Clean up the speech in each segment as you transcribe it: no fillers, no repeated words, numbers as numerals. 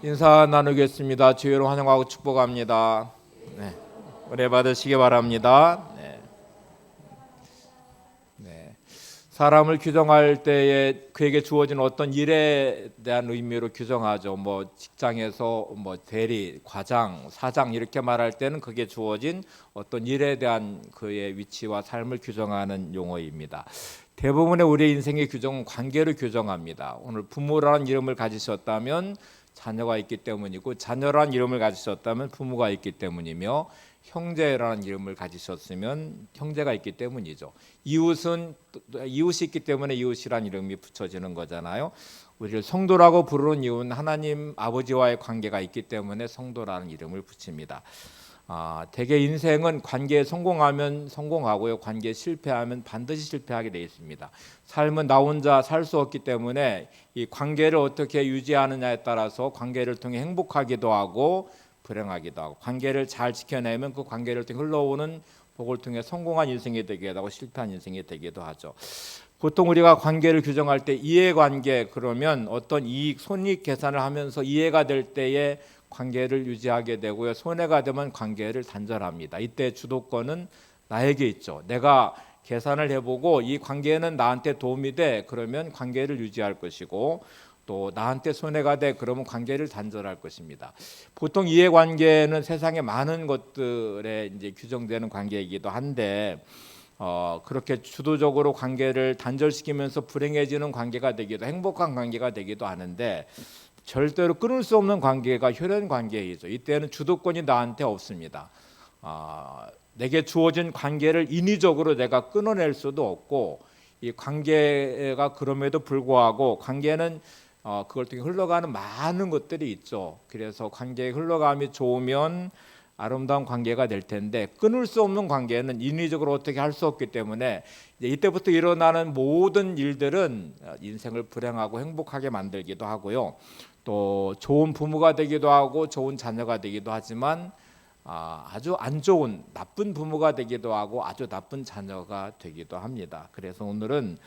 인사 나누겠습니다. 주의로 환영하고 축복합니다. 네, 은혜 받으시기 바랍니다. 네. 사람을 규정할 때에 그에게 주어진 어떤 일에 대한 의미로 규정하죠. 뭐 직장에서 뭐 대리, 과장, 사장 이렇게 말할 때는 그게 주어진 어떤 일에 대한 그의 위치와 삶을 규정하는 용어입니다. 대부분의 우리의 인생의 규정은 관계를 규정합니다. 오늘 부모라는 이름을 가지셨다면 자녀가 있기 때문이고, 자녀라는 이름을 가지셨다면 부모가 있기 때문이며, 형제라는 이름을 가지셨으면 형제가 있기 때문이죠. 이웃은 이웃이 있기 때문에 이웃이라는 이름이 붙여지는 거잖아요. 우리를 성도라고 부르는 이유는 하나님 아버지와의 관계가 있기 때문에 성도라는 이름을 붙입니다. 대개 인생은 관계에 성공하면 성공하고요, 관계에 실패하면 반드시 실패하게 되어 있습니다. 삶은 나 혼자 살 수 없기 때문에 이 관계를 어떻게 유지하느냐에 따라서 관계를 통해 행복하기도 하고 불행하기도 하고, 관계를 잘 지켜내면 그 관계를 통해 흘러오는 복을 통해 성공한 인생이 되기도 하고 실패한 인생이 되기도 하죠. 보통 우리가 관계를 규정할 때 이해관계, 그러면 어떤 이익, 손익 계산을 하면서 이해가 될 때에 관계를 유지하게 되고요, 손해가 되면 관계를 단절합니다. 이때 주도권은 나에게 있죠. 내가 계산을 해보고 이 관계는 나한테 도움이 돼, 그러면 관계를 유지할 것이고, 또 나한테 손해가 돼, 그러면 관계를 단절할 것입니다. 보통 이해관계는 세상에 많은 것들에 이제 규정되는 관계이기도 한데, 그렇게 주도적으로 관계를 단절시키면서 불행해지는 관계가 되기도, 행복한 관계가 되기도 하는데, 절대로 끊을 수 없는 관계가 혈연 관계이죠. 이때는 주도권이 나한테 없습니다. 내게 주어진 관계를 인위적으로 내가 끊어낼 수도 없고, 이 관계가 그럼에도 불구하고 관계는 그걸 통해 흘러가는 많은 것들이 있죠. 그래서 관계의 흘러감이 좋으면 아름다운 관계가 될 텐데, 끊을 수 없는 관계는 인위적으로 어떻게 할 수 없기 때문에 이때부터 일어나는 모든 일들은 인생을 불행하고 행복하게 만들기도 하고요, 또 좋은 부모가 되기도 하고 좋은 자녀가 되기도 하지만 아주 안 좋은 나쁜 부모가 되기도 하고 아주 나쁜 자녀가 되기도 합니다. 그래서 오늘은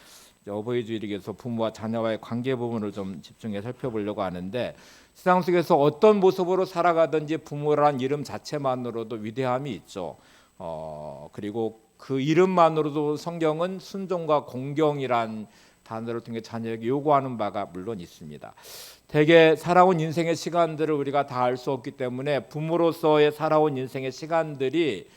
어버이 주일에서 부모와 자녀와의 관계 부분을 좀 집중해 살펴보려고 하는데, 세상 속에서 어떤 모습으로 살아가든지 부모라는 이름 자체만으로도 위대함이 있죠. 그리고 그 이름만으로도 성경은 순종과 공경이란 단어를 통해 자녀에게 요구하는 바가 물론 있습니다. 대개 살아온 인생의 시간들을 우리가 다 알 수 없기 때문에 부모로서의 살아온 인생의 시간들이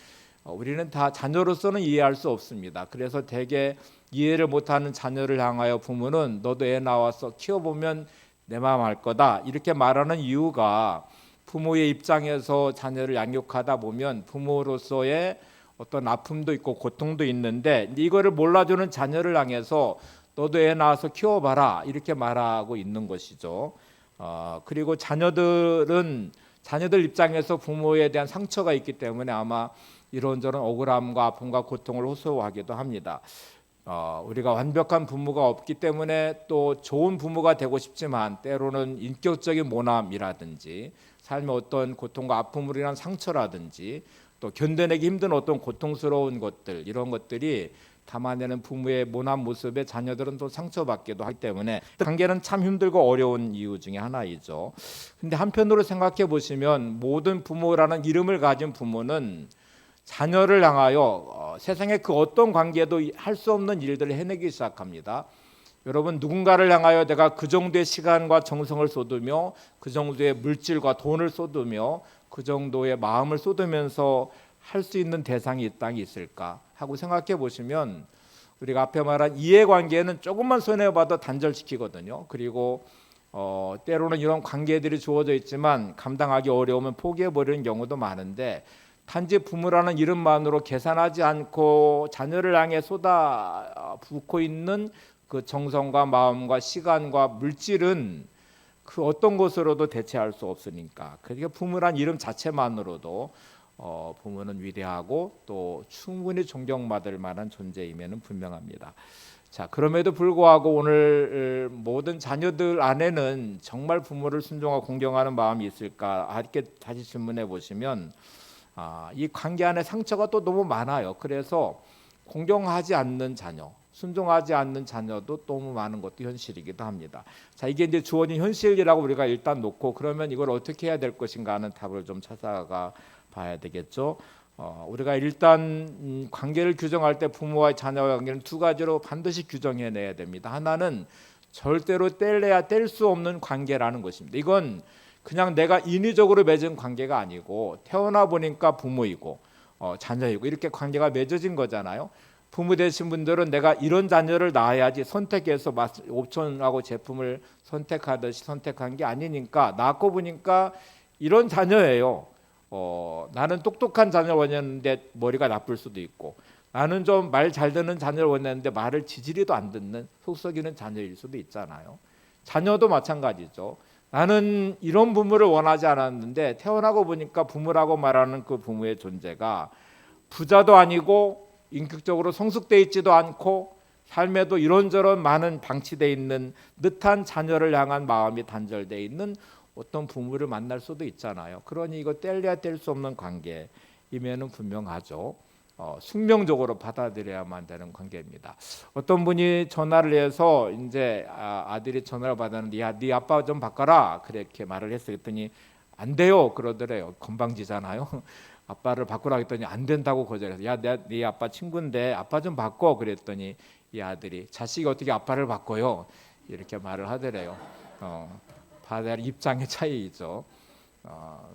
우리는 다 자녀로서는 이해할 수 없습니다. 그래서 대개 이해를 못하는 자녀를 향하여 부모는 너도 애 낳아서 키워보면 내 마음 알 거다, 이렇게 말하는 이유가, 부모의 입장에서 자녀를 양육하다 보면 부모로서의 어떤 아픔도 있고 고통도 있는데, 이거를 몰라주는 자녀를 향해서 너도 애 낳아서 키워봐라, 이렇게 말하고 있는 것이죠. 그리고 자녀들 입장에서 부모에 대한 상처가 있기 때문에 아마 이런저런 억울함과 아픔과 고통을 호소하기도 합니다. 우리가 완벽한 부모가 없기 때문에 또 좋은 부모가 되고 싶지만, 때로는 인격적인 모함이라든지 삶의 어떤 고통과 아픔으로 인한 상처라든지 또 견뎌내기 힘든 어떤 고통스러운 것들, 이런 것들이 담아내는 부모의 모난 모습에 자녀들은 또 상처받기도 하기 때문에 관계는 참 힘들고 어려운 이유 중에 하나이죠. 근데 한편으로 생각해 보시면, 모든 부모라는 이름을 가진 부모는 자녀를 향하여 세상의 그 어떤 관계도 할 수 없는 일들을 해내기 시작합니다. 여러분, 누군가를 향하여 내가 그 정도의 시간과 정성을 쏟으며 그 정도의 물질과 돈을 쏟으며 그 정도의 마음을 쏟으면서 할 수 있는 대상이 이 땅에 있을까 하고 생각해 보시면, 우리가 앞에 말한 이해관계는 조금만 손해봐도 단절시키거든요. 그리고 때로는 이런 관계들이 주어져 있지만 감당하기 어려우면 포기해버리는 경우도 많은데, 단지 부모라는 이름만으로 계산하지 않고 자녀를 향해 쏟아붓고 있는 그 정성과 마음과 시간과 물질은 그 어떤 것으로도 대체할 수 없으니까, 그러니까 부모란 이름 자체만으로도 부모는 위대하고 또 충분히 존경받을 만한 존재임에는 분명합니다. 자, 그럼에도 불구하고 오늘 모든 자녀들 안에는 정말 부모를 순종하고 공경하는 마음이 있을까, 이렇게 다시 질문해 보시면 이 관계 안에 상처가 또 너무 많아요. 그래서 공경하지 않는 자녀, 순종하지 않는 자녀도 너무 많은 것도 현실이기도 합니다. 자, 이게 이제 주어진 현실이라고 우리가 일단 놓고 그러면 이걸 어떻게 해야 될 것인가 하는 답을 좀 찾아가 봐야 되겠죠. 우리가 일단 관계를 규정할 때 부모와 자녀의 관계는 두 가지로 반드시 규정해내야 됩니다. 하나는 절대로 뗄래야 뗄 수 없는 관계라는 것입니다. 이건 그냥 내가 인위적으로 맺은 관계가 아니고 태어나 보니까 부모이고 자녀이고 이렇게 관계가 맺어진 거잖아요. 부모 되신 분들은 내가 이런 자녀를 낳아야지 선택해서 옵션하고 제품을 선택하듯이 선택한 게 아니니까 낳고 보니까 이런 자녀예요. 나는 똑똑한 자녀를 원했는데 머리가 나쁠 수도 있고, 나는 좀 말 잘 듣는 자녀를 원했는데 말을 지지리도 안 듣는 속 썩이는 자녀일 수도 있잖아요. 자녀도 마찬가지죠. 나는 이런 부모를 원하지 않았는데 태어나고 보니까 부모라고 말하는 그 부모의 존재가 부자도 아니고 인격적으로 성숙돼 있지도 않고 삶에도 이런저런 많은 방치돼 있는 듯한 자녀를 향한 마음이 단절돼 있는 어떤 부모를 만날 수도 있잖아요. 그러니 이거 뗄래야 뗄 수 없는 관계임에는 분명하죠. 숙명적으로 받아들여야만 되는 관계입니다. 어떤 분이 전화를 해서 이제 아들이 전화를 받았는데 야, 네 아빠 좀 바꿔라 그렇게 말을 했어요. 그랬더니 안 돼요 그러더래요. 건방지잖아요. 아빠를 바꾸라 했더니 안 된다고 거절해서 야, 네 아빠 친구인데 아빠 좀 바꿔 그랬더니 이 아들이 자식이 어떻게 아빠를 바꿔요 이렇게 말을 하더래요. 받아야 할 입장의 차이죠.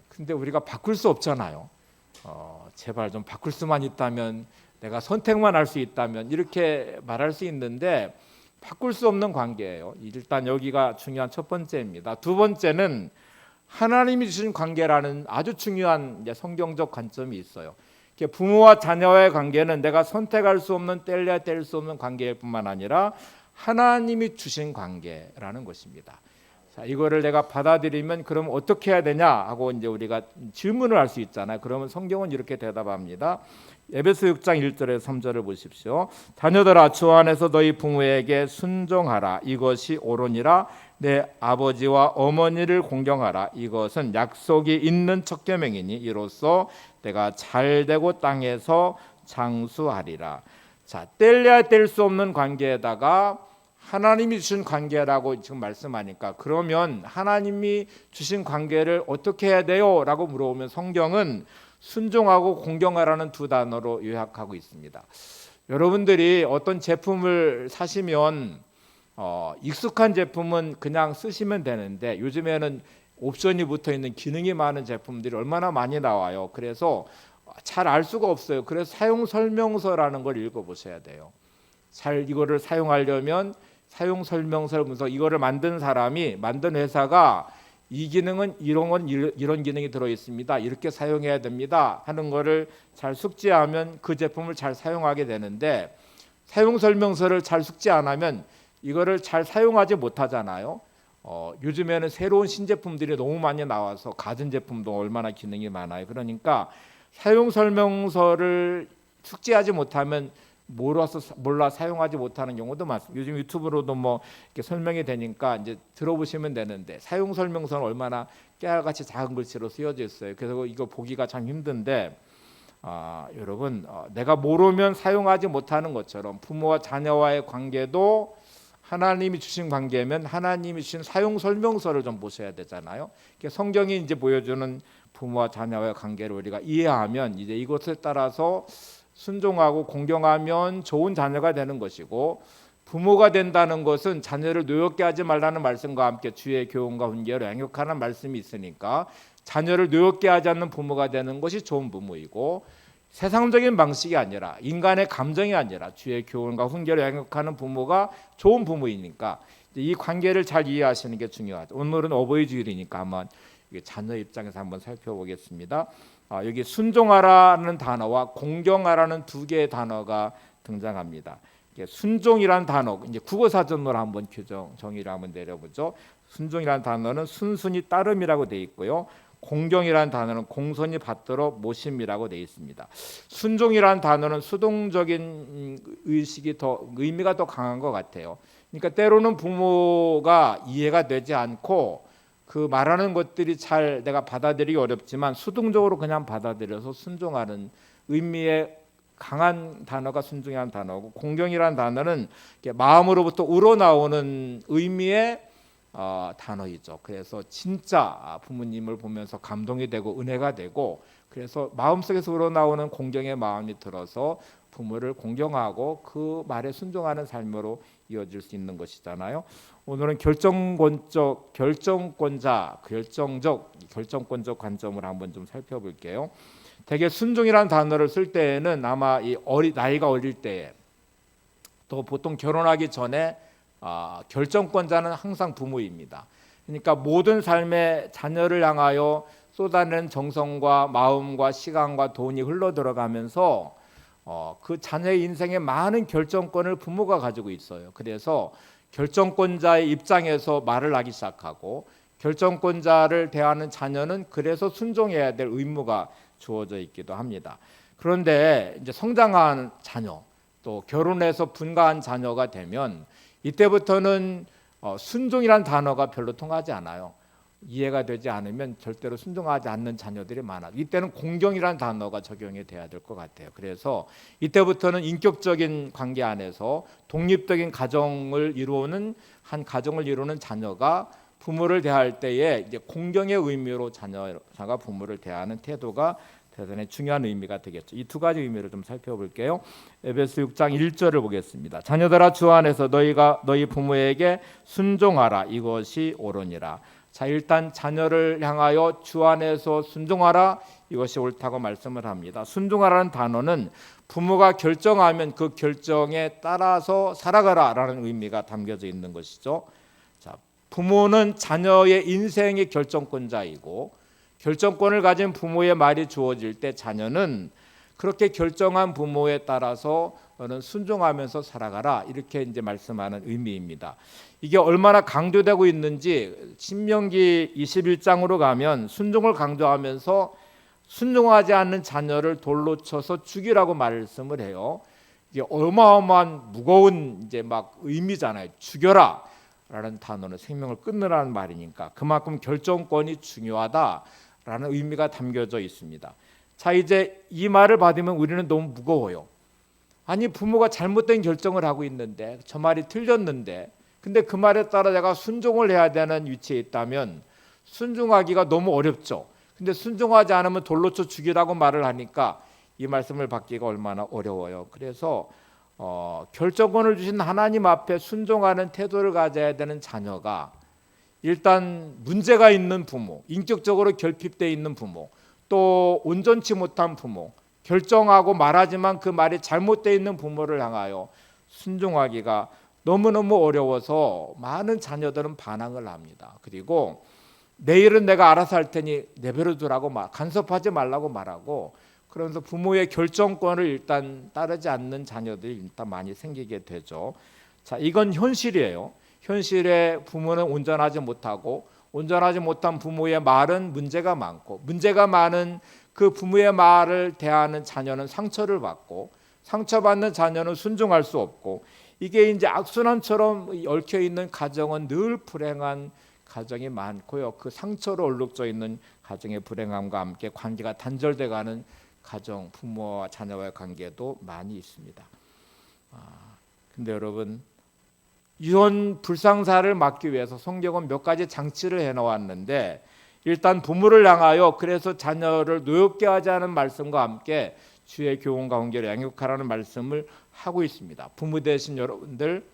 근데 우리가 바꿀 수 없잖아요. 제발 좀 바꿀 수만 있다면, 내가 선택만 할 수 있다면 이렇게 말할 수 있는데 바꿀 수 없는 관계예요. 일단 여기가 중요한 첫 번째입니다. 두 번째는 하나님이 주신 관계라는 아주 중요한 성경적 관점이 있어요. 부모와 자녀의 관계는 내가 선택할 수 없는 뗄래야 뗄 수 없는 관계일 뿐만 아니라 하나님이 주신 관계라는 것입니다. 자, 이거를 내가 받아들이면 그럼 어떻게 해야 되냐 하고 이제 우리가 질문을 할 수 있잖아요. 그러면 성경은 이렇게 대답합니다. 에베소 6장 1절에서 3절을 보십시오. 자녀들아 주 안에서 너희 부모에게 순종하라. 이것이 옳으니라. 내 아버지와 어머니를 공경하라. 이것은 약속이 있는 첫 계명이니 이로써 내가 잘되고 땅에서 장수하리라. 자, 뗄래야 뗄 수 없는 관계에다가 하나님이 주신 관계라고 지금 말씀하니까 그러면 하나님이 주신 관계를 어떻게 해야 돼요? 라고 물어보면 성경은 순종하고 공경하라는 두 단어로 요약하고 있습니다. 여러분들이 어떤 제품을 사시면 익숙한 제품은 그냥 쓰시면 되는데 요즘에는 옵션이 붙어있는 기능이 많은 제품들이 얼마나 많이 나와요. 그래서 잘 알 수가 없어요. 그래서 사용 설명서라는 걸 읽어보셔야 돼요. 잘 이거를 사용하려면 사용 설명서를 보면서 이거를 만든 사람이, 만든 회사가 이 기능은 이런 기능이 들어 있습니다. 이렇게 사용해야 됩니다. 하는 거를 잘 숙지하면 그 제품을 잘 사용하게 되는데 사용 설명서를 잘 숙지 안 하면 이거를 잘 사용하지 못하잖아요. 요즘에는 새로운 신제품들이 너무 많이 나와서 가전제품도 얼마나 기능이 많아요. 그러니까 사용 설명서를 숙지하지 못하면 몰라 사용하지 못하는 경우도 많습니다. 요즘 유튜브로도 뭐 이렇게 설명이 되니까 이제 들어보시면 되는데 사용 설명서는 얼마나 깨알같이 작은 글씨로 쓰여져 있어요. 그래서 이거 보기가 참 힘든데 여러분 내가 모르면 사용하지 못하는 것처럼 부모와 자녀와의 관계도 하나님이 주신 관계면 하나님이 주신 사용 설명서를 좀 보셔야 되잖아요. 성경이 이제 보여주는 부모와 자녀와의 관계를 우리가 이해하면 이제 이것에 따라서 순종하고 공경하면 좋은 자녀가 되는 것이고, 부모가 된다는 것은 자녀를 노엽게 하지 말라는 말씀과 함께 주의 교훈과 훈계를 양육하는 말씀이 있으니까 자녀를 노엽게 하지 않는 부모가 되는 것이 좋은 부모이고, 세상적인 방식이 아니라 인간의 감정이 아니라 주의 교훈과 훈계를 양육하는 부모가 좋은 부모이니까 이 관계를 잘 이해하시는 게 중요하죠. 오늘은 어버이 주일이니까 한번 자녀 입장에서 한번 살펴보겠습니다. 여기 순종하라는 단어와 공경하라는 두 개의 단어가 등장합니다. 순종이라는 단어, 이제 국어사전으로 한번 정의를 한번 내려보죠. 순종이라는 단어는 순순히 따름이라고 되어 있고요. 공경이라는 단어는 공손히 받들어 모심이라고 되어 있습니다. 순종이라는 단어는 수동적인 의미가 더 강한 것 같아요. 그러니까 때로는 부모가 이해가 되지 않고 그 말하는 것들이 잘 내가 받아들이기 어렵지만 수동적으로 그냥 받아들여서 순종하는 의미의 강한 단어가 순종이라는 단어고, 공경이라는 단어는 마음으로부터 우러나오는 의미의 단어이죠. 그래서 진짜 부모님을 보면서 감동이 되고 은혜가 되고, 그래서 마음속에서 우러나오는 공경의 마음이 들어서 부모를 공경하고 그 말에 순종하는 삶으로 이어질 수 있는 것이잖아요. 오늘은 결정적 관점을 한번 좀 살펴볼게요. 대개 순종이라는 단어를 쓸 때에는 아마 나이가 어릴 때에, 또 보통 결혼하기 전에 결정권자는 항상 부모입니다. 그러니까 모든 삶의 자녀를 향하여 쏟아내는 정성과 마음과 시간과 돈이 흘러 들어가면서 그 자녀의 인생의 많은 결정권을 부모가 가지고 있어요. 그래서 결정권자의 입장에서 말을 하기 시작하고, 결정권자를 대하는 자녀는 그래서 순종해야 될 의무가 주어져 있기도 합니다. 그런데 이제 성장한 자녀, 또 결혼해서 분가한 자녀가 되면 이때부터는 순종이란 단어가 별로 통하지 않아요. 이해가 되지 않으면 절대로 순종하지 않는 자녀들이 많아. 이때는 공경이란 단어가 적용이 돼야 될 것 같아요. 그래서 이때부터는 인격적인 관계 안에서 독립적인 가정을 이루는 자녀가 부모를 대할 때에 이제 공경의 의미로 자녀가 부모를 대하는 태도가 대단히 중요한 의미가 되겠죠. 이 두 가지 의미를 좀 살펴볼게요. 에베소 6장 1절을 보겠습니다. 자녀들아, 주 안에서 너희가 너희 부모에게 순종하라. 이것이 옳으니라. 자, 일단 자녀를 향하여 주 안에서 순종하라. 이것이 옳다고 말씀을 합니다. 순종하라는 단어는 부모가 결정하면 그 결정에 따라서 살아가라라는 의미가 담겨져 있는 것이죠. 자, 부모는 자녀의 인생의 결정권자이고, 결정권을 가진 부모의 말이 주어질 때 자녀는 그렇게 결정한 부모에 따라서 너는 순종하면서 살아가라, 이렇게 이제 말씀하는 의미입니다. 이게 얼마나 강조되고 있는지 신명기 21장으로 가면 순종을 강조하면서 순종하지 않는 자녀를 돌로 쳐서 죽이라고 말씀을 해요. 이게 어마어마한 무거운 이제 막 의미잖아요. 죽여라 라는 단어는 생명을 끊으라는 말이니까 그만큼 결정권이 중요하다라는 의미가 담겨져 있습니다. 자, 이제 이 말을 받으면 우리는 너무 무거워요. 아니, 부모가 잘못된 결정을 하고 있는데, 저 말이 틀렸는데, 근데 그 말에 따라 내가 순종을 해야 되는 위치에 있다면 순종하기가 너무 어렵죠. 근데 순종하지 않으면 돌로 쳐 죽이라고 말을 하니까 이 말씀을 받기가 얼마나 어려워요. 그래서 결정권을 주신 하나님 앞에 순종하는 태도를 가져야 되는 자녀가 일단 문제가 있는 부모, 인격적으로 결핍되어 있는 부모, 또 온전치 못한 부모, 결정하고 말하지만 그 말이 잘못되어 있는 부모를 향하여 순종하기가 너무너무 어려워서 많은 자녀들은 반항을 합니다. 그리고 내일은 내가 알아서 할 테니 내버려 두라고 간섭하지 말라고 말하고, 그러면서 부모의 결정권을 일단 따르지 않는 자녀들이 일단 많이 생기게 되죠. 자, 이건 현실이에요. 현실에 부모는 온전하지 못하고, 온전하지 못한 부모의 말은 문제가 많고, 문제가 많은 그 부모의 말을 대하는 자녀는 상처를 받고, 상처받는 자녀는 순종할 수 없고, 이게 이제 악순환처럼 얽혀 있는 가정은 늘 불행한 가정이 많고요. 그 상처로 얼룩져 있는 가정의 불행함과 함께 관계가 단절돼가는 가정, 부모와 자녀와의 관계도 많이 있습니다. 근데 여러분, 이런 불상사를 막기 위해서 성경은 몇 가지 장치를 해놓았는데, 일단 부모를 향하여 그래서 자녀를 노엽게 하지 않은 말씀과 함께 주의 교훈과 훈계를 양육하라는 말씀을 하고 있습니다. 부모 되신 여러분들,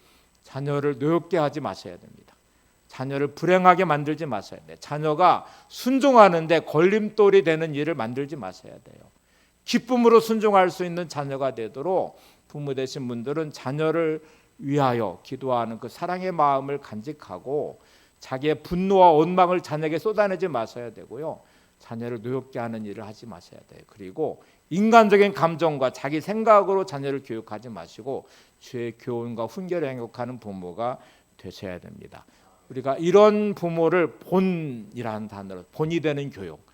자녀를 노엽게 하지 마셔야 됩니다. 자녀를 불행하게 만들지 마셔야 돼요. 자녀가 순종하는데 걸림돌이 되는 일을 만들지 마셔야 돼요. 기쁨으로 순종할 수 있는 자녀가 되도록 부모 되신 분들은 자녀를 위하여 기도하는 그 사랑의 마음을 간직하고, 자기의 분노와 원망을 자녀에게 쏟아내지 마셔야 되고요. 자녀를 노엽게 하는 일을 하지 마셔야 돼요. 그리고 인간적인 감정과 자기 생각으로 자녀를 교육하지 마시고 주의 교훈과 훈계를 양육하는 부모가 되셔야 됩니다. 우리가 이런 부모를 본이라는 단어로, 본이 되는 교육,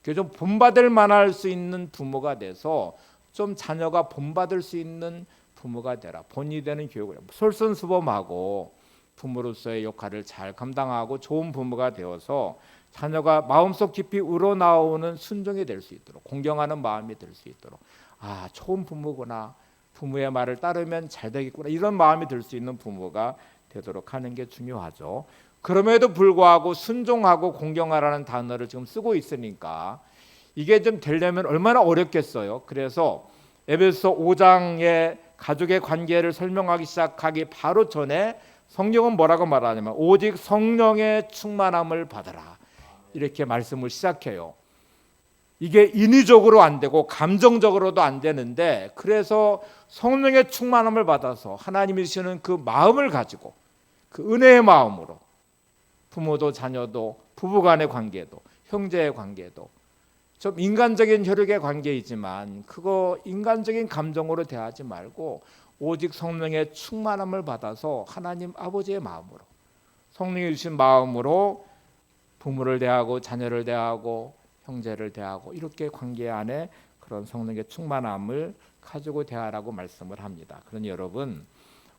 좀 본받을 만할 수 있는 부모가 돼서 좀 자녀가 본받을 수 있는 부모가 되라. 본이 되는 교육을 솔선수범하고 부모로서의 역할을 잘 감당하고 좋은 부모가 되어서 자녀가 마음속 깊이 우러나오는 순종이 될 수 있도록, 공경하는 마음이 될 수 있도록, 아, 좋은 부모구나. 부모의 말을 따르면 잘 되겠구나. 이런 마음이 들 수 있는 부모가 되도록 하는 게 중요하죠. 그럼에도 불구하고 순종하고 공경하라는 단어를 지금 쓰고 있으니까 이게 좀 되려면 얼마나 어렵겠어요. 그래서 에베소 5장의 가족의 관계를 설명하기 시작하기 바로 전에 성경은 뭐라고 말하냐면 오직 성령의 충만함을 받아라. 이렇게 말씀을 시작해요. 이게 인위적으로 안 되고 감정적으로도 안 되는데 그래서 성령의 충만함을 받아서 하나님이 주시는 그 마음을 가지고 그 은혜의 마음으로 부모도 자녀도 부부간의 관계도 형제의 관계도 좀 인간적인 혈육의 관계이지만 그거 인간적인 감정으로 대하지 말고 오직 성령의 충만함을 받아서 하나님 아버지의 마음으로 성령이 주신 마음으로 부모를 대하고 자녀를 대하고 형제를 대하고 이렇게 관계 안에 그런 성령의 충만함을 가지고 대하라고 말씀을 합니다. 그러니 여러분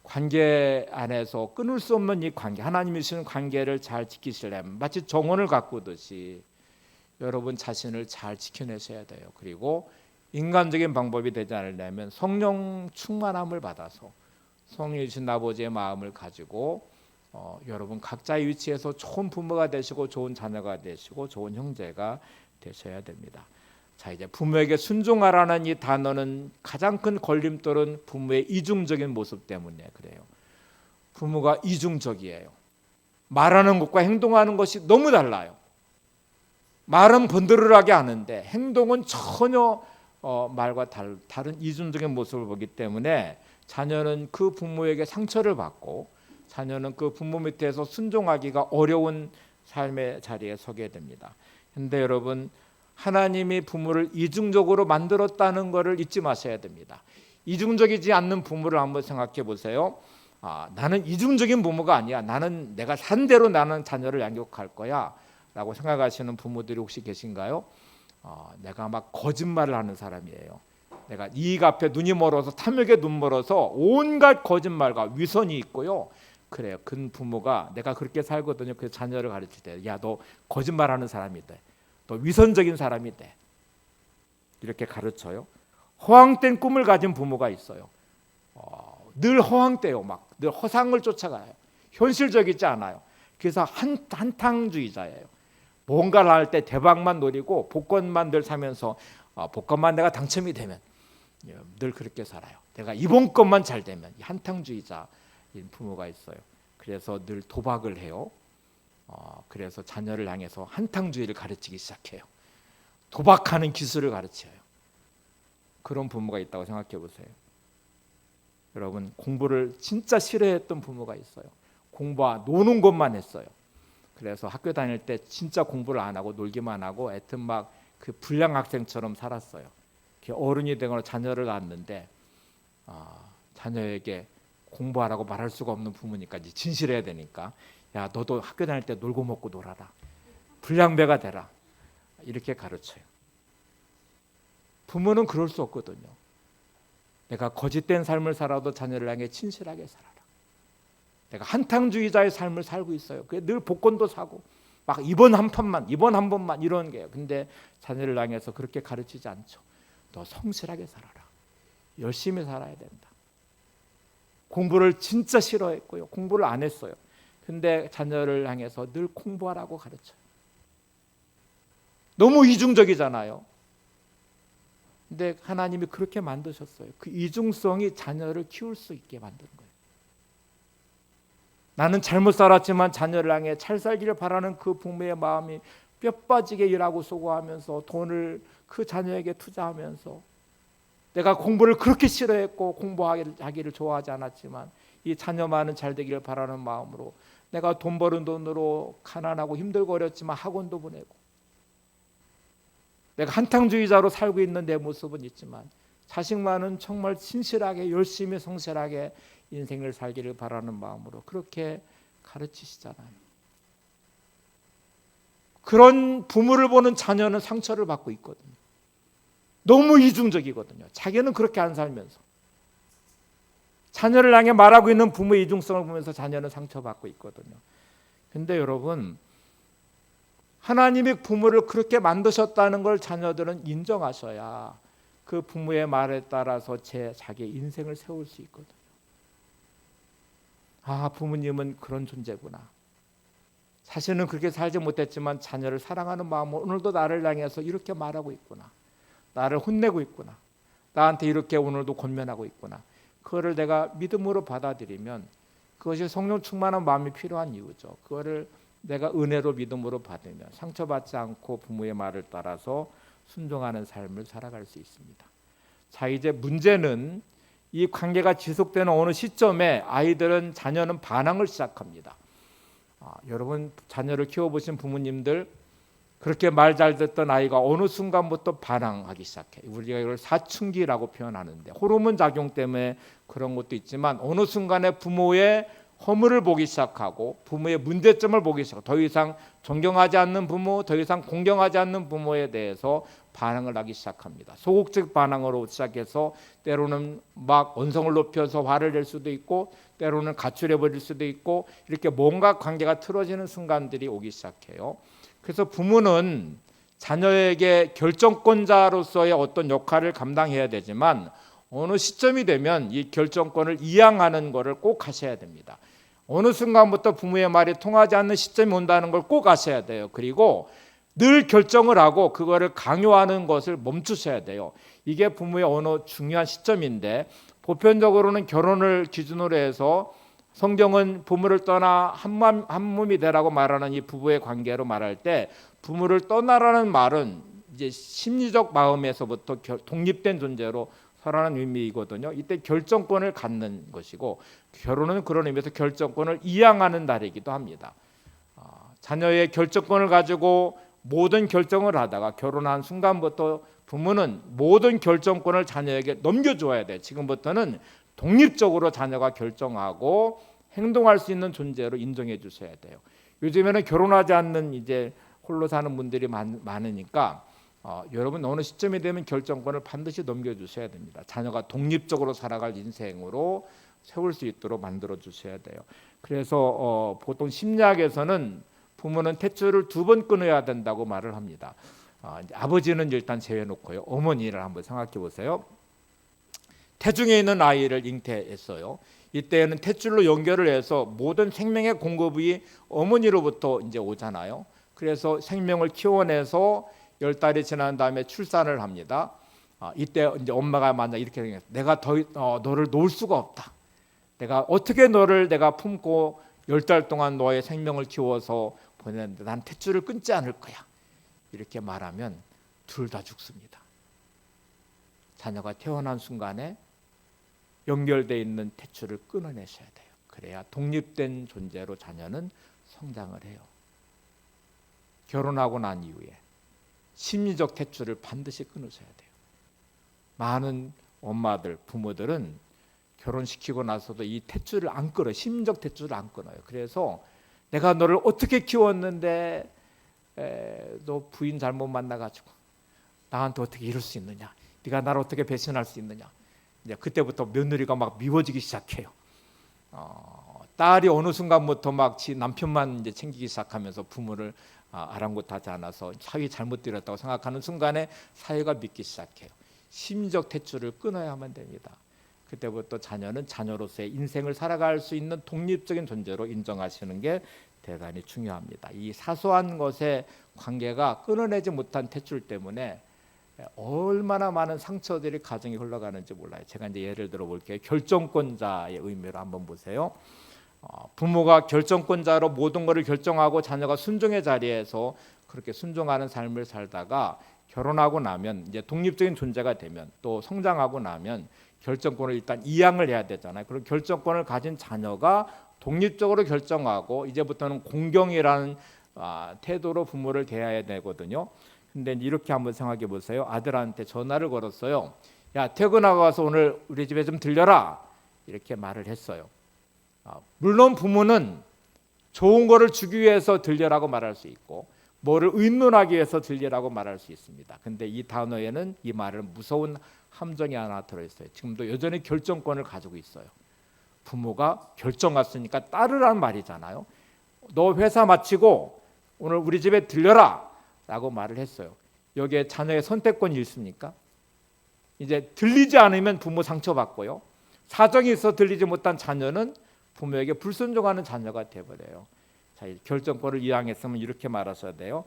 관계 안에서 끊을 수 없는 이 관계 하나님이 주신 관계를 잘 지키시려면 마치 정원을 가꾸듯이 여러분 자신을 잘 지켜내셔야 돼요. 그리고 인간적인 방법이 되지 않으려면 성령 충만함을 받아서 성령이 주신 아버지의 마음을 가지고 여러분 각자의 위치에서 좋은 부모가 되시고 좋은 자녀가 되시고 좋은 형제가 되셔야 됩니다. 자, 이제 부모에게 순종하라는 이 단어는 가장 큰 걸림돌은 부모의 이중적인 모습 때문에 그래요. 부모가 이중적이에요. 말하는 것과 행동하는 것이 너무 달라요. 말은 번드르르하게 하는데 행동은 전혀 말과 다른 이중적인 모습을 보기 때문에 자녀는 그 부모에게 상처를 받고 자녀는 그 부모 밑에서 순종하기가 어려운 삶의 자리에 서게 됩니다. 그런데 여러분 하나님이 부모를 이중적으로 만들었다는 것을 잊지 마셔야 됩니다. 이중적이지 않는 부모를 한번 생각해 보세요. 나는 이중적인 부모가 아니야. 나는 내가 산 대로 나는 자녀를 양육할 거야 라고 생각하시는 부모들이 혹시 계신가요? 내가 막 거짓말을 하는 사람이에요. 내가 이익 앞에 눈이 멀어서 탐욕에 눈 멀어서 온갖 거짓말과 위선이 있고요. 그래요. 그 부모가 내가 그렇게 살거든요. 그 자녀를 가르칠 때 야, 너 거짓말하는 사람이 돼. 너 위선적인 사람이 돼. 이렇게 가르쳐요. 허황된 꿈을 가진 부모가 있어요. 늘 허황돼요. 막 늘 허상을 쫓아가요. 현실적이지 않아요. 그래서 한탕주의자예요. 뭔가를 할 때 대박만 노리고 복권만 늘 사면서 복권만 내가 당첨이 되면 늘 그렇게 살아요. 내가 이번 것만 잘 되면 한탕주의자인 부모가 있어요. 그래서 늘 도박을 해요. 그래서 자녀를 향해서 한탕주의를 가르치기 시작해요. 도박하는 기술을 가르쳐요. 그런 부모가 있다고 생각해 보세요. 여러분 공부를 진짜 싫어했던 부모가 있어요. 공부와 노는 것만 했어요. 그래서 학교 다닐 때 진짜 공부를 안 하고 놀기만 하고 애튼 막 그 불량 학생처럼 살았어요. 어른이 되거나 자녀를 낳았는데 자녀에게 공부하라고 말할 수가 없는 부모니까 이제 진실해야 되니까 야 너도 학교 다닐 때 놀고 먹고 놀아라. 불량배가 되라. 이렇게 가르쳐요. 부모는 그럴 수 없거든요. 내가 거짓된 삶을 살아도 자녀를 향해 진실하게 살아라. 내가 한탕주의자의 삶을 살고 있어요. 늘 복권도 사고 막 이번 한 번만 이런 게요. 근데 자녀를 향해서 그렇게 가르치지 않죠. 너 성실하게 살아라. 열심히 살아야 된다. 공부를 진짜 싫어했고요. 공부를 안 했어요. 근데 자녀를 향해서 늘 공부하라고 가르쳐요. 너무 이중적이잖아요. 근데 하나님이 그렇게 만드셨어요. 그 이중성이 자녀를 키울 수 있게 만든 거예요. 나는 잘못 살았지만 자녀를 향해 잘 살기를 바라는 그 부모의 마음이 뼈 빠지게 일하고 수고하면서 돈을 그 자녀에게 투자하면서 내가 공부를 그렇게 싫어했고 공부하기를 좋아하지 않았지만 이 자녀만은 잘 되기를 바라는 마음으로 내가 돈 버는 돈으로 가난하고 힘들고 어렵지만 학원도 보내고 내가 한탕주의자로 살고 있는 내 모습은 있지만 자식만은 정말 진실하게 열심히 성실하게 인생을 살기를 바라는 마음으로 그렇게 가르치시잖아요. 그런 부모를 보는 자녀는 상처를 받고 있거든요. 너무 이중적이거든요. 자기는 그렇게 안 살면서 자녀를 향해 말하고 있는 부모의 이중성을 보면서 자녀는 상처받고 있거든요. 근데 여러분 하나님이 부모를 그렇게 만드셨다는 걸 자녀들은 인정하셔야 그 부모의 말에 따라서 자기 인생을 세울 수 있거든요. 아, 부모님은 그런 존재구나. 사실은 그렇게 살지 못했지만 자녀를 사랑하는 마음으로 오늘도 나를 향해서 이렇게 말하고 있구나. 나를 혼내고 있구나. 나한테 이렇게 오늘도 권면하고 있구나. 그거를 내가 믿음으로 받아들이면 그것이 성령 충만한 마음이 필요한 이유죠. 그거를 내가 은혜로 믿음으로 받으면 상처받지 않고 부모의 말을 따라서 순종하는 삶을 살아갈 수 있습니다. 자, 이제 문제는 이 관계가 지속되는 어느 시점에 자녀는 반항을 시작합니다. 여러분 자녀를 키워보신 부모님들 그렇게 말 잘 듣던 아이가 어느 순간부터 반항하기 시작해. 우리가 이걸 사춘기라고 표현하는데 호르몬 작용 때문에 그런 것도 있지만 어느 순간에 부모의 허물을 보기 시작하고 부모의 문제점을 보기 시작하고 더 이상 존경하지 않는 부모, 더 이상 공경하지 않는 부모에 대해서 반항을 하기 시작합니다. 소극적 반항으로 시작해서 때로는 막 언성을 높여서 화를 낼 수도 있고 때로는 가출해 버릴 수도 있고 이렇게 뭔가 관계가 틀어지는 순간들이 오기 시작해요. 그래서 부모는 자녀에게 결정권자로서의 어떤 역할을 감당해야 되지만 어느 시점이 되면 이 결정권을 이양하는 것을 꼭 하셔야 됩니다. 어느 순간부터 부모의 말이 통하지 않는 시점이 온다는 걸 꼭 아셔야 돼요. 그리고 늘 결정을 하고 그거를 강요하는 것을 멈추셔야 돼요. 이게 부모의 어느 중요한 시점인데 보편적으로는 결혼을 기준으로 해서 성경은 부모를 떠나 한 몸이 되라고 말하는 이 부부의 관계로 말할 때 부모를 떠나라는 말은 이제 심리적 마음에서부터 독립된 존재로 서라는 의미이거든요. 이때 결정권을 갖는 것이고 결혼은 그런 의미에서 결정권을 이양하는 날이기도 합니다. 자녀의 결정권을 가지고 모든 결정을 하다가 결혼한 순간부터 부모는 모든 결정권을 자녀에게 넘겨줘야 돼요. 지금부터는 독립적으로 자녀가 결정하고 행동할 수 있는 존재로 인정해 주셔야 돼요. 요즘에는 결혼하지 않는 이제 홀로 사는 분들이 많으니까 여러분 어느 시점이 되면 결정권을 반드시 넘겨주셔야 됩니다. 자녀가 독립적으로 살아갈 인생으로 세울 수 있도록 만들어 주셔야 돼요. 그래서 보통 심리학에서는 부모는 탯줄을 2번 끊어야 된다고 말을 합니다. 아버지는 일단 제외놓고요. 어머니를 한번 생각해 보세요. 태중에 있는 아이를 잉태했어요. 이때는 탯줄로 연결을 해서 모든 생명의 공급이 어머니로부터 이제 오잖아요. 그래서 생명을 키워내서 10달이 지난 다음에 출산을 합니다. 이때 이제 엄마가 만약 이렇게 생각해요. 내가 너를 놓을 수가 없다. 내가 어떻게 너를 내가 품고 10달 동안 너의 생명을 키워서 보내는데 난 탯줄을 끊지 않을 거야. 이렇게 말하면 둘 다 죽습니다. 자녀가 태어난 순간에 연결되어 있는 탯줄을 끊어내셔야 돼요. 그래야 독립된 존재로 자녀는 성장을 해요. 결혼하고 난 이후에 심리적 탯줄을 반드시 끊으셔야 돼요. 많은 엄마들, 부모들은 결혼시키고 나서도 이 탯줄을 안 끊어요. 심리적 탯줄을 안 끊어요. 그래서 내가 너를 어떻게 키웠는데 너 부인 잘못 만나가지고 나한테 어떻게 이럴 수 있느냐? 네가 나를 어떻게 배신할 수 있느냐? 이제 그때부터 며느리가 막 미워지기 시작해요. 딸이 어느 순간부터 막 지 남편만 이제 챙기기 시작하면서 부모를 아랑곳하지 않아서 사위 잘못 들였다고 생각하는 순간에 사위가 믿기 시작해요. 심리적 탯줄을 끊어야만 됩니다. 그때부터 자녀는 자녀로서의 인생을 살아갈 수 있는 독립적인 존재로 인정하시는 게 대단히 중요합니다. 이 사소한 것의 관계가 끊어내지 못한 탯줄 때문에 얼마나 많은 상처들이 가정에 흘러가는지 몰라요. 제가 이제 예를 들어 볼게요. 결정권자의 의미로 한번 보세요. 부모가 결정권자로 모든 것을 결정하고 자녀가 순종의 자리에서 그렇게 순종하는 삶을 살다가 결혼하고 나면 이제 독립적인 존재가 되면 또 성장하고 나면 결정권을 일단 이양을 해야 되잖아요. 그리고 결정권을 가진 자녀가 독립적으로 결정하고 이제부터는 공경이라는 태도로 부모를 대해야 되거든요. 근데 이렇게 한번 생각해 보세요. 아들한테 전화를 걸었어요. 야, 퇴근하고 와서 오늘 우리 집에 좀 들려라. 이렇게 말을 했어요. 물론 부모는 좋은 거를 주기 위해서 들려라고 말할 수 있고 뭐를 의논하기 위해서 들려라고 말할 수 있습니다. 근데 이 단어에는 이 말은 무서운 함정이 하나 들어있어요. 지금도 여전히 결정권을 가지고 있어요. 부모가 결정했으니까 따르라는 말이잖아요. 너 회사 마치고 오늘 우리 집에 들려라 라고 말을 했어요. 여기에 자녀의 선택권이 있습니까? 이제 들리지 않으면 부모 상처받고요. 사정이 있어 들리지 못한 자녀는 부모에게 불순종하는 자녀가 되어버려요. 자, 결정권을 이양했으면 이렇게 말하셔야 돼요.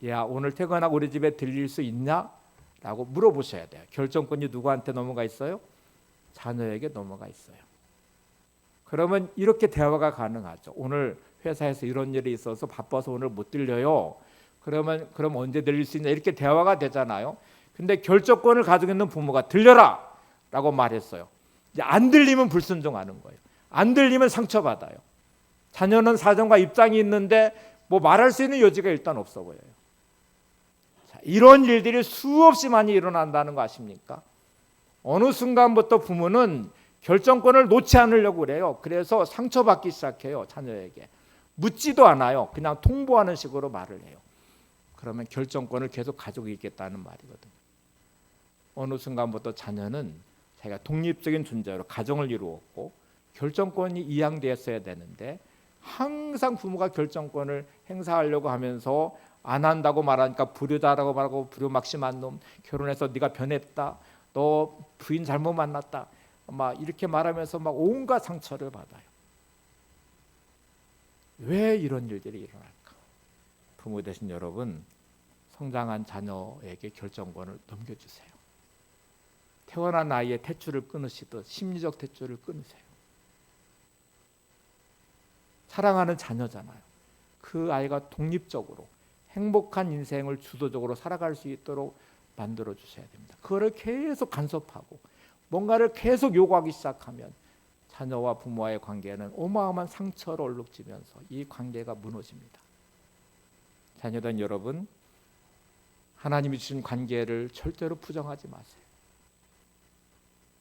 야, 오늘 퇴근하고 우리 집에 들릴 수 있냐? 라고 물어보셔야 돼요. 결정권이 누구한테 넘어가 있어요? 자녀에게 넘어가 있어요. 그러면 이렇게 대화가 가능하죠. 오늘 회사에서 이런 일이 있어서 바빠서 오늘 못 들려요. 그럼 언제 들릴 수 있냐? 이렇게 대화가 되잖아요. 근데 결정권을 가지고 있는 부모가 들려라! 라고 말했어요. 이제 안 들리면 불순종하는 거예요. 안 들리면 상처받아요. 자녀는 사정과 입장이 있는데 뭐 말할 수 있는 여지가 일단 없어 보여요. 자, 이런 일들이 수없이 많이 일어난다는 거 아십니까? 어느 순간부터 부모는 결정권을 놓지 않으려고 그래요. 그래서 상처받기 시작해요. 자녀에게. 묻지도 않아요. 그냥 통보하는 식으로 말을 해요. 그러면 결정권을 계속 가지고 있겠다는 말이거든요. 어느 순간부터 자녀는 자기가 독립적인 존재로 가정을 이루었고 결정권이 이양되었어야 되는데 항상 부모가 결정권을 행사하려고 하면서 안 한다고 말하니까 불효자라고 말하고 불효막심한 놈, 결혼해서 네가 변했다, 너 부인 잘못 만났다, 막 이렇게 말하면서 막 온갖 상처를 받아요. 왜 이런 일들이 일어날까? 부모 되신 여러분, 성장한 자녀에게 결정권을 넘겨주세요. 태어난 아이의 탯줄을 끊으시듯 심리적 탯줄을 끊으세요. 사랑하는 자녀잖아요. 그 아이가 독립적으로 행복한 인생을 주도적으로 살아갈 수 있도록 만들어 주셔야 됩니다. 그거를 계속 간섭하고 뭔가를 계속 요구하기 시작하면 자녀와 부모와의 관계는 어마어마한 상처를 얼룩지면서 이 관계가 무너집니다. 자녀된 여러분, 하나님이 주신 관계를 절대로 부정하지 마세요.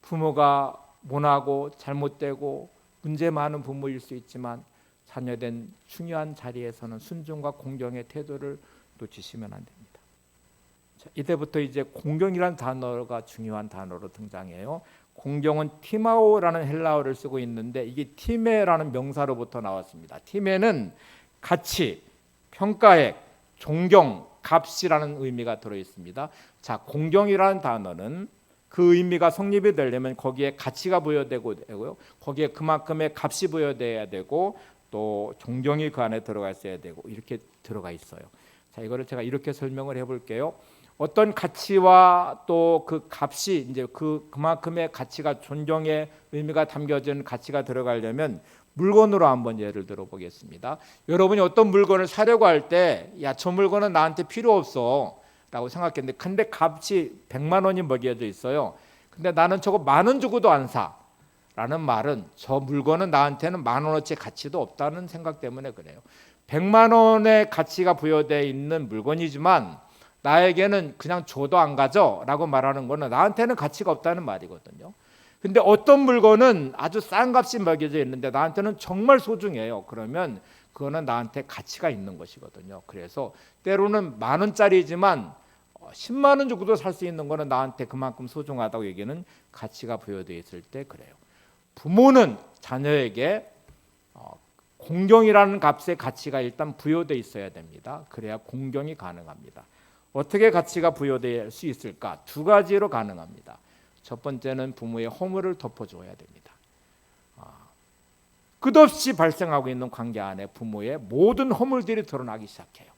부모가 모나고 잘못되고 문제 많은 부모일 수 있지만 자녀된 중요한 자리에서는 순종과 공경의 태도를 놓치시면 안 됩니다. 자, 이때부터 이제 공경이라는 단어가 중요한 단어로 등장해요. 공경은 티마오라는 헬라어를 쓰고 있는데 이게 티메라는 명사로부터 나왔습니다. 티메는 가치, 평가액, 존경, 값이라는 의미가 들어 있습니다. 자, 공경이라는 단어는 그 의미가 성립이 되려면 거기에 가치가 부여되고요. 거기에 그만큼의 값이 부여돼야 되고 또 존경이 그 안에 들어가 있어야 되고 이렇게 들어가 있어요. 자, 이거를 제가 이렇게 설명을 해볼게요. 어떤 가치와 또 그 값이 이제 그만큼의 가치가 존경의 의미가 담겨진 가치가 들어가려면 물건으로 한번 예를 들어 보겠습니다. 여러분이 어떤 물건을 사려고 할 때 야, 저 물건은 나한테 필요 없어 라고 생각했는데 근데 값이 100만 원이 먹여져 있어요. 근데 나는 저거 10,000원 주고도 안 사 라는 말은 저 물건은 나한테는 10,000원어치 가치도 없다는 생각 때문에 그래요. 100만 원의 가치가 부여되어 있는 물건이지만 나에게는 그냥 줘도 안 가져 라고 말하는 거는 나한테는 가치가 없다는 말이거든요. 근데 어떤 물건은 아주 싼 값이 먹여져 있는데 나한테는 정말 소중해요. 그러면 그거는 나한테 가치가 있는 것이거든요. 그래서 때로는 10,000원짜리지만 10만 원 주고도 살 수 있는 거는 나한테 그만큼 소중하다고 얘기는 가치가 부여되어 있을 때 그래요. 부모는 자녀에게 공경이라는 값의 가치가 일단 부여되어 있어야 됩니다. 그래야 공경이 가능합니다. 어떻게 가치가 부여될 수 있을까? 두 가지로 가능합니다. 첫 번째는 부모의 허물을 덮어줘야 됩니다. 끝없이 발생하고 있는 관계 안에 부모의 모든 허물들이 드러나기 시작해요.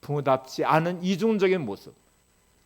부모답지 않은 이중적인 모습,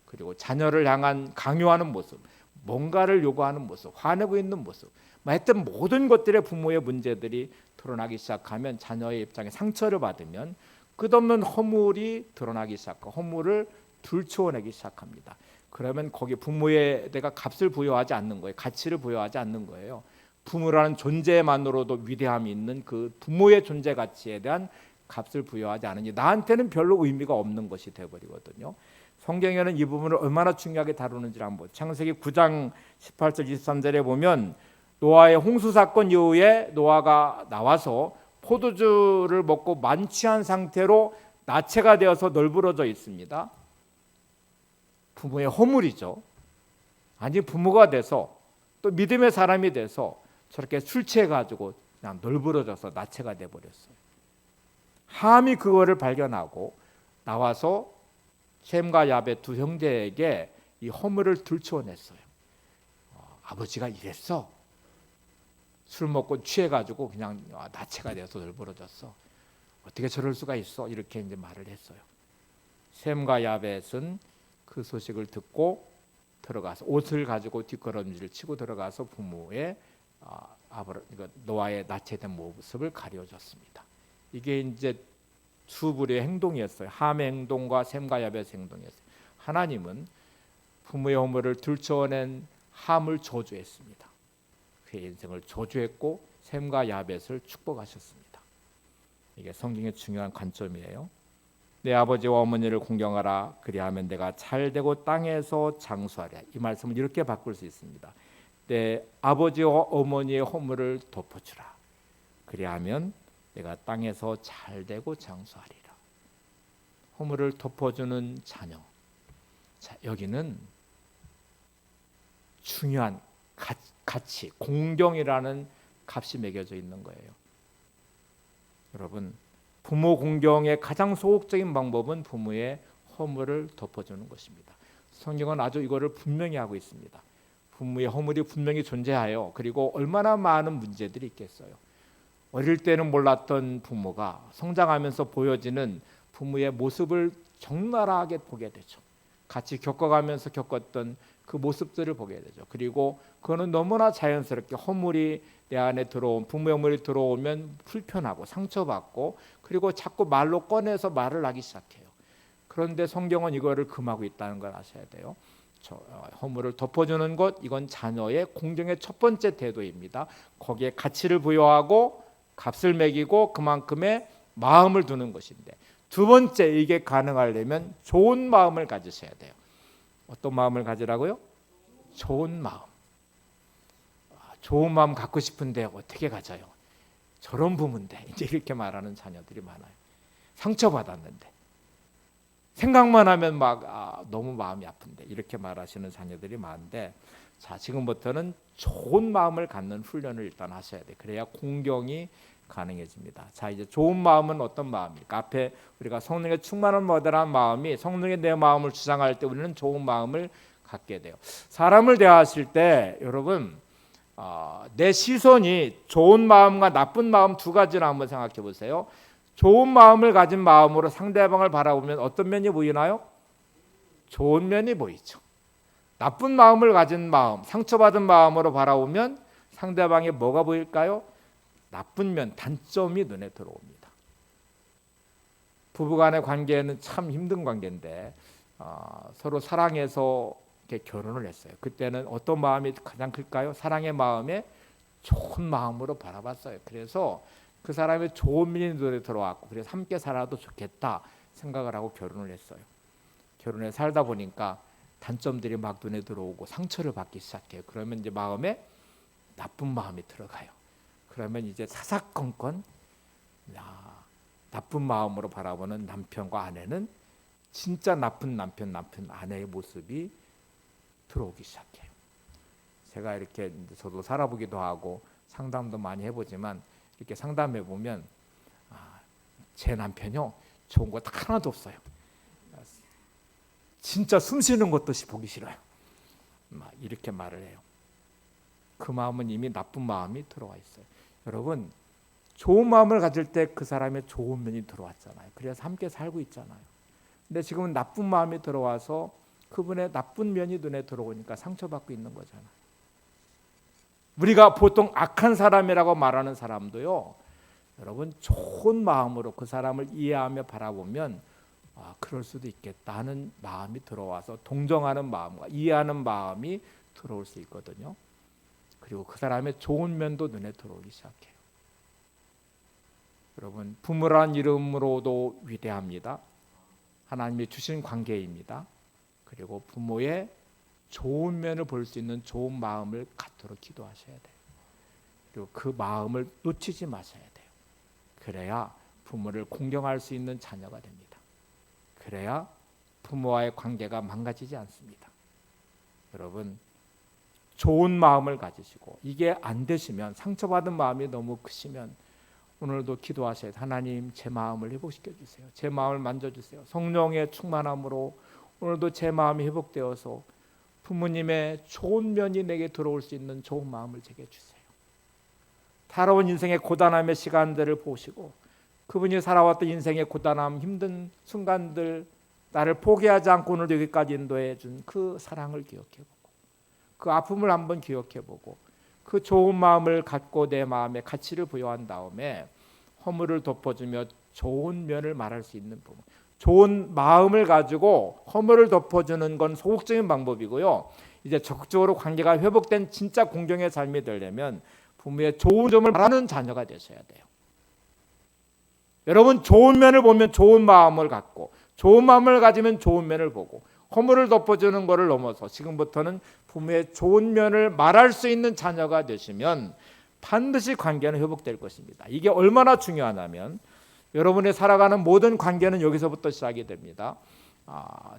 그리고 자녀를 향한 강요하는 모습, 뭔가를 요구하는 모습, 화내고 있는 모습, 하여튼 모든 것들의 부모의 문제들이 드러나기 시작하면 자녀의 입장에 상처를 받으면 끝없는 허물이 드러나기 시작하고 허물을 들추어내기 시작합니다. 그러면 거기 부모에 내가 값을 부여하지 않는 거예요. 가치를 부여하지 않는 거예요. 부모라는 존재만으로도 위대함이 있는 그 부모의 존재 가치에 대한 값을 부여하지 않으니 나한테는 별로 의미가 없는 것이 되어버리거든요. 성경에는 이 부분을 얼마나 중요하게 다루는지 한번 창세기 9장 18절 23절에 보면 노아의 홍수 사건 이후에 노아가 나와서 포도주를 먹고 만취한 상태로 나체가 되어서 널브러져 있습니다. 부모의 허물이죠. 아니 부모가 돼서 또 믿음의 사람이 돼서 저렇게 술 취해가지고 그냥 널브러져서 나체가 돼버렸어요. 함이 그거를 발견하고 나와서 셈과 야벳 두 형제에게 이 허물을 들추어냈어요. 아버지가 이랬어. 술 먹고 취해가지고 그냥 나체가 돼서 널브러졌어. 어떻게 저럴 수가 있어? 이렇게 이제 말을 했어요. 셈과 야벳은 그 소식을 듣고 들어가서 옷을 가지고 뒷걸음질을 치고 들어가서 부모의 노아의 나체된 모습을 가려줬습니다. 이게 이제 두 부류의 행동이었어요. 함의 행동과 셈과 야벳의 행동이었어요. 하나님은 부모의 허물을 들춰낸 함을 저주했습니다. 그의 인생을 저주했고 셈과 야벳을 축복하셨습니다. 이게 성경의 중요한 관점이에요. 내 아버지와 어머니를 공경하라. 그리하면 내가 잘되고 땅에서 장수하랴. 이 말씀을 이렇게 바꿀 수 있습니다. 내 아버지와 어머니의 허물을 덮어주라. 그리하면 내가 땅에서 잘되고 장수하리라. 허물을 덮어주는 자녀. 자, 여기는 중요한 가치, 공경이라는 값이 매겨져 있는 거예요. 여러분, 부모 공경의 가장 소극적인 방법은 부모의 허물을 덮어주는 것입니다. 성경은 아주 이거를 분명히 하고 있습니다. 부모의 허물이 분명히 존재하여 그리고 얼마나 많은 문제들이 있겠어요. 어릴 때는 몰랐던 부모가 성장하면서 보여지는 부모의 모습을 적나라하게 보게 되죠. 같이 겪어가면서 겪었던 그 모습들을 보게 되죠. 그리고 그거는 너무나 자연스럽게 허물이 내 안에 들어온 부모의 허물이 들어오면 불편하고 상처받고 그리고 자꾸 말로 꺼내서 말을 하기 시작해요. 그런데 성경은 이거를 금하고 있다는 걸 아셔야 돼요. 허물을 덮어주는 것, 이건 자녀의 공경의 첫 번째 태도입니다. 거기에 가치를 부여하고 값을 매기고 그만큼의 마음을 두는 것인데, 두 번째, 이게 가능하려면 좋은 마음을 가지셔야 돼요. 어떤 마음을 가지라고요? 좋은 마음. 좋은 마음 갖고 싶은데 어떻게 가져요? 저런 부모인데 이제 이렇게 말하는 자녀들이 많아요. 상처받았는데 생각만 하면 막 너무 마음이 아픈데 이렇게 말하시는 자녀들이 많은데, 자, 지금부터는 좋은 마음을 갖는 훈련을 일단 하셔야 돼. 그래야 공경이 가능해집니다. 자, 이제 좋은 마음은 어떤 마음일까? 앞에 우리가 성령의 충만한 모델한 마음이 성령의 내 마음을 주장할 때 우리는 좋은 마음을 갖게 돼요. 사람을 대하실 때 여러분, 내 시선이 좋은 마음과 나쁜 마음 두 가지를 한번 생각해 보세요. 좋은 마음을 가진 마음으로 상대방을 바라보면 어떤 면이 보이나요? 좋은 면이 보이죠. 나쁜 마음을 가진 마음, 상처받은 마음으로 바라보면 상대방의 뭐가 보일까요? 나쁜 면, 단점이 눈에 들어옵니다. 부부간의 관계는 참 힘든 관계인데 서로 사랑해서 이렇게 결혼을 했어요. 그때는 어떤 마음이 가장 클까요? 사랑의 마음에 좋은 마음으로 바라봤어요. 그래서 그 사람의 좋은 면이 눈에 들어왔고, 그래서 함께 살아도 좋겠다 생각을 하고 결혼을 했어요. 결혼해 살다 보니까 단점들이 막 눈에 들어오고 상처를 받기 시작해요. 그러면 이제 마음에 나쁜 마음이 들어가요. 그러면 이제 사사건건 나쁜 마음으로 바라보는 남편과 아내는 진짜 나쁜 남편, 아내의 모습이 들어오기 시작해요. 제가 이렇게 저도 살아보기도 하고 상담도 많이 해보지만 이렇게 상담해 보면 제 남편이요, 좋은 거 딱 하나도 없어요. 진짜 숨 쉬는 것도 보기 싫어요. 막 이렇게 말을 해요. 그 마음은 이미 나쁜 마음이 들어와 있어요. 여러분, 좋은 마음을 가질 때 그 사람의 좋은 면이 들어왔잖아요. 그래서 함께 살고 있잖아요. 근데 지금은 나쁜 마음이 들어와서 그분의 나쁜 면이 눈에 들어오니까 상처받고 있는 거잖아요. 우리가 보통 악한 사람이라고 말하는 사람도요, 여러분, 좋은 마음으로 그 사람을 이해하며 바라보면 그럴 수도 있겠다 하는 마음이 들어와서 동정하는 마음과 이해하는 마음이 들어올 수 있거든요. 그리고 그 사람의 좋은 면도 눈에 들어오기 시작해요. 여러분, 부모란 이름으로도 위대합니다. 하나님이 주신 관계입니다. 그리고 부모의 좋은 면을 볼 수 있는 좋은 마음을 갖도록 기도하셔야 돼요. 그리고 그 마음을 놓치지 마셔야 돼요. 그래야 부모를 공경할 수 있는 자녀가 됩니다. 그래야 부모와의 관계가 망가지지 않습니다. 여러분, 좋은 마음을 가지시고, 이게 안 되시면, 상처받은 마음이 너무 크시면 오늘도 기도하셔야 돼요. 하나님, 제 마음을 회복시켜 주세요. 제 마음을 만져주세요. 성령의 충만함으로 오늘도 제 마음이 회복되어서 부모님의 좋은 면이 내게 들어올 수 있는 좋은 마음을 제게 주세요. 살아온 인생의 고단함의 시간들을 보시고 그분이 살아왔던 인생의 고단함, 힘든 순간들, 나를 포기하지 않고 오늘 여기까지 인도해 준 그 사랑을 기억해보고 그 아픔을 한번 기억해보고 그 좋은 마음을 갖고 내 마음에 가치를 부여한 다음에 허물을 덮어주며 좋은 면을 말할 수 있는 부모. 좋은 마음을 가지고 허물을 덮어주는 건 소극적인 방법이고요. 이제 적극적으로 관계가 회복된 진짜 공경의 삶이 되려면 부모의 좋은 점을 말하는 자녀가 되셔야 돼요. 여러분, 좋은 면을 보면 좋은 마음을 갖고 좋은 마음을 가지면 좋은 면을 보고 허물을 덮어주는 것을 넘어서 지금부터는 부모의 좋은 면을 말할 수 있는 자녀가 되시면 반드시 관계는 회복될 것입니다. 이게 얼마나 중요하냐면 여러분이 살아가는 모든 관계는 여기서부터 시작이 됩니다.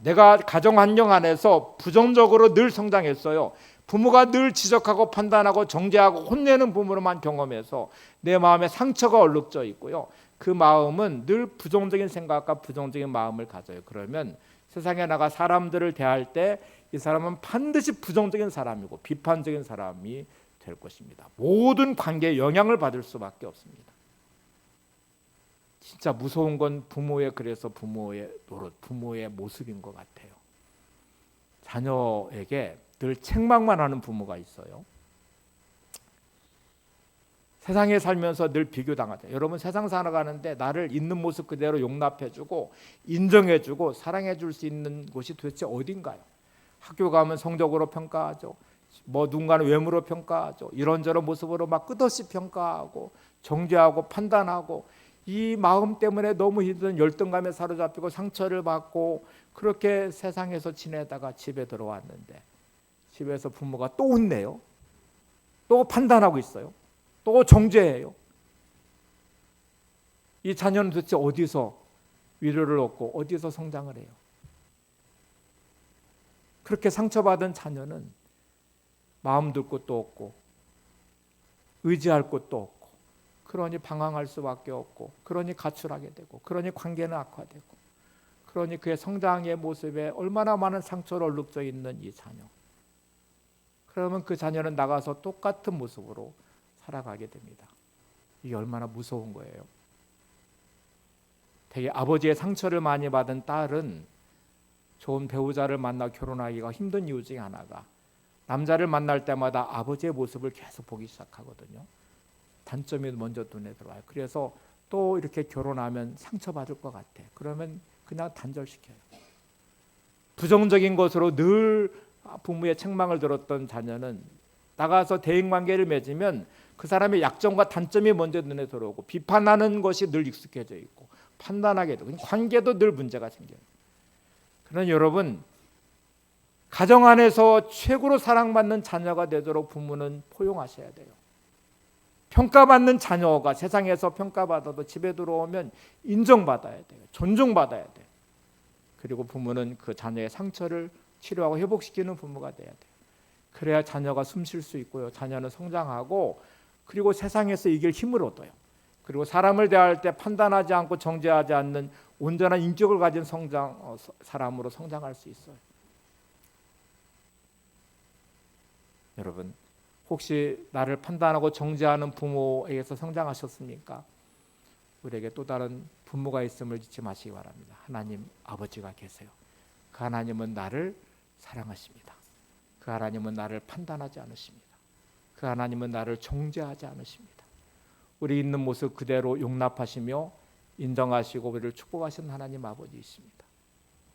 내가 가정 환경 안에서 부정적으로 늘 성장했어요. 부모가 늘 지적하고 판단하고 정죄하고 혼내는 부모로만 경험해서 내 마음에 상처가 얼룩져 있고요. 그 마음은 늘 부정적인 생각과 부정적인 마음을 가져요. 그러면 세상에 나가 사람들을 대할 때 이 사람은 반드시 부정적인 사람이고 비판적인 사람이 될 것입니다. 모든 관계에 영향을 받을 수밖에 없습니다. 진짜 무서운 건 그래서 부모의 노릇, 부모의 모습인 것 같아요. 자녀에게 늘 책망만 하는 부모가 있어요. 세상에 살면서 늘 비교당하죠. 여러분, 세상 살아가는데 나를 있는 모습 그대로 용납해주고 인정해주고 사랑해줄 수 있는 곳이 도대체 어딘가요? 학교 가면 성적으로 평가하죠. 누군가는 외모로 평가하죠. 이런저런 모습으로 막 끝없이 평가하고 정죄하고 판단하고 이 마음 때문에 너무 힘든 열등감에 사로잡히고 상처를 받고 그렇게 세상에서 지내다가 집에 들어왔는데 집에서 부모가 또 혼내요. 또 판단하고 있어요. 또 정죄해요. 이 자녀는 도대체 어디서 위로를 얻고 어디서 성장을 해요? 그렇게 상처받은 자녀는 마음 둘 곳도 없고 의지할 곳도 없고 그러니 방황할 수밖에 없고 그러니 가출하게 되고 그러니 관계는 악화되고 그러니 그의 성장의 모습에 얼마나 많은 상처를 얼룩져 있는 이 자녀. 그러면 그 자녀는 나가서 똑같은 모습으로 살아가게 됩니다. 이게 얼마나 무서운 거예요. 되게 아버지의 상처를 많이 받은 딸은 좋은 배우자를 만나 결혼하기가 힘든 이유 중에 하나가 남자를 만날 때마다 아버지의 모습을 계속 보기 시작하거든요. 단점이 먼저 눈에 들어와요. 그래서 또 이렇게 결혼하면 상처받을 것 같아. 그러면 그냥 단절시켜요. 부정적인 것으로 늘 부모의 책망을 들었던 자녀는 나가서 대인관계를 맺으면 그 사람의 약점과 단점이 먼저 눈에 들어오고 비판하는 것이 늘 익숙해져 있고 판단하게 되고 관계도 늘 문제가 생겨요. 그러나 여러분, 가정 안에서 최고로 사랑받는 자녀가 되도록 부모는 포용하셔야 돼요. 평가받는 자녀가 세상에서 평가받아도 집에 들어오면 인정받아야 돼요. 존중받아야 돼요. 그리고 부모는 그 자녀의 상처를 치료하고 회복시키는 부모가 돼야 돼요. 그래야 자녀가 숨 쉴 수 있고요. 자녀는 성장하고 그리고 세상에서 이길 힘을 얻어요. 그리고 사람을 대할 때 판단하지 않고 정죄하지 않는 온전한 인격을 가진 사람으로 성장할 수 있어요. 여러분, 혹시 나를 판단하고 정죄하는 부모에게서 성장하셨습니까? 우리에게 또 다른 부모가 있음을 잊지 마시기 바랍니다. 하나님 아버지가 계세요. 그 하나님은 나를 사랑하십니다. 그 하나님은 나를 판단하지 않으십니다. 그 하나님은 나를 정죄하지 않으십니다. 우리 있는 모습 그대로 용납하시며 인정하시고 우리를 축복하시는 하나님 아버지이십니다.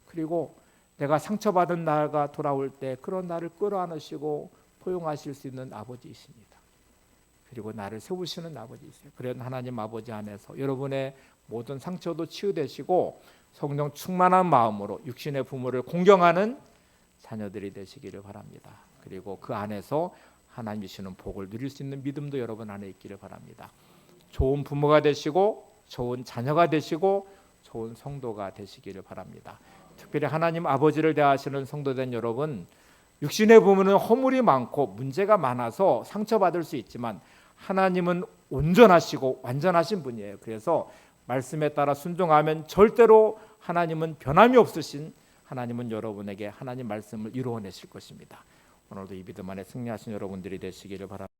그리고 내가 상처받은 나가 돌아올 때 그런 나를 끌어안으시고 포용하실 수 있는 아버지이십니다. 그리고 나를 세우시는 아버지이세요. 그런 하나님 아버지 안에서 여러분의 모든 상처도 치유되시고 성령 충만한 마음으로 육신의 부모를 공경하는 자녀들이 되시기를 바랍니다. 그리고 그 안에서 하나님 주시는 복을 누릴 수 있는 믿음도 여러분 안에 있기를 바랍니다. 좋은 부모가 되시고 좋은 자녀가 되시고 좋은 성도가 되시기를 바랍니다. 특별히 하나님 아버지를 대하시는 성도된 여러분, 육신의 부모는 허물이 많고 문제가 많아서 상처받을 수 있지만 하나님은 온전하시고 완전하신 분이에요. 그래서 말씀에 따라 순종하면 절대로 하나님은 변함이 없으신 하나님은 여러분에게 하나님 말씀을 이루어내실 것입니다. 오늘도 이 믿음 안에 승리하신 여러분들이 되시기를 바랍니다.